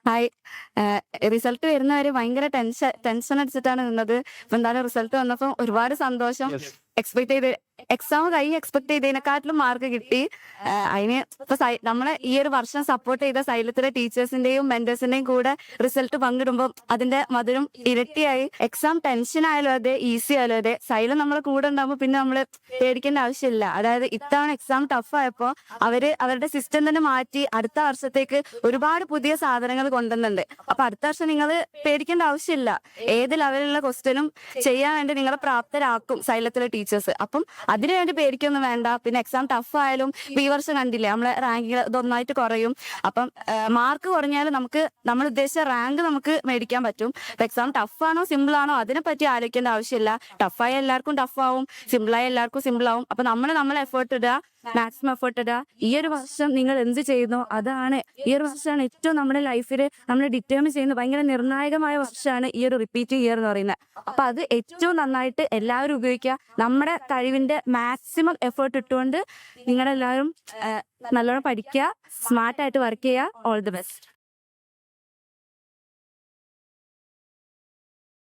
Hi. Result വരുന്നവരെ ഭയങ്കര tension അടിച്ചിട്ടാണ് നിന്നത്. ഇപ്പൊ എന്തായാലും റിസൾട്ട് വന്നപ്പോ ഒരുപാട് സന്തോഷം. യെസ്. എക്സ്പെക്ട് ചെയ്ത് എക്സാം കഴിഞ്ഞ് എക്സ്പെക്ട് ചെയ്തതിനെക്കാട്ടിലും മാർക്ക് കിട്ടി. അതിന് ഇപ്പൊ നമ്മളെ ഈ ഒരു വർഷം സപ്പോർട്ട് ചെയ്ത സൈലത്തിലെ ടീച്ചേഴ്സിന്റെയും മെന്റേഴ്സിന്റെയും കൂടെ റിസൾട്ട് പങ്കിടുമ്പോൾ അതിന്റെ മധുരം ഇരട്ടിയായി. എക്സാം ടെൻഷൻ ആയാലും അതെ, ഈസി ആയാലും അതെ, സൈലം നമ്മളെ കൂടെ ഉണ്ടാകുമ്പോൾ പിന്നെ നമ്മള് പേടിക്കേണ്ട ആവശ്യമില്ല. അതായത് ഇത്തവണ എക്സാം ടഫ് ആയപ്പോ അവരുടെ സിസ്റ്റം തന്നെ മാറ്റി അടുത്ത വർഷത്തേക്ക് ഒരുപാട് പുതിയ സാധനങ്ങൾ കൊണ്ടുവന്നുണ്ട്. അപ്പൊ അടുത്ത വർഷം നിങ്ങൾ പേടിക്കേണ്ട ആവശ്യമില്ല. ഏത് ലെവലിലുള്ള ക്വസ്റ്റ്യനും ചെയ്യാൻ വേണ്ടി നിങ്ങളെ പ്രാപ്തരാക്കും സൈലത്തിലെ ടീച്ചേഴ്സ്. അപ്പം അതിനുവേണ്ടി പേടിക്കൊന്നും വേണ്ട. പിന്നെ എക്സാം ടഫ് ആയാലും ഈ വർഷം കണ്ടില്ലേ, നമ്മളെ റാങ്കിങ് ഇതൊന്നായിട്ട് കുറയും. അപ്പം മാർക്ക് കുറഞ്ഞാലും നമ്മൾ ഉദ്ദേശിച്ച റാങ്ക് നമുക്ക് മേടിക്കാൻ പറ്റും. എക്സാം ടഫ് ആണോ സിമ്പിൾ ആണോ അതിനെപ്പറ്റി ആലോചിക്കേണ്ട ആവശ്യമില്ല. ടഫായ എല്ലാവർക്കും ടഫ് ആവും, സിമ്പിളായ എല്ലാവർക്കും സിമ്പിൾ ആവും. അപ്പൊ നമ്മളെ എഫേർട്ട് ഇടുക, മാക്സിമം എഫേർട്ട് ഇടുക. ഈ ഒരു വർഷം നിങ്ങൾ എന്ത് ചെയ്യുന്നു അതാണ്, ഈ ഒരു വർഷമാണ് ഏറ്റവും നമ്മുടെ ലൈഫിൽ നമ്മൾ ഡിറ്റർമിൻ ചെയ്യുന്ന ഭയങ്കര നിർണായകമായ വർഷമാണ് ഈ ഒരു റിപ്പീറ്റ് ഇയർ എന്ന് പറയുന്നത്. അപ്പൊ അത് ഏറ്റവും നന്നായിട്ട് എല്ലാവരും ഉപയോഗിക്കുക. നമ്മുടെ കഴിവിന്റെ മാക്സിമം എഫേർട്ട് ഇട്ടുകൊണ്ട് നിങ്ങളെല്ലാവരും നല്ലോണം പഠിക്കുക, സ്മാർട്ടായിട്ട് വർക്ക് ചെയ്യുക. All the best.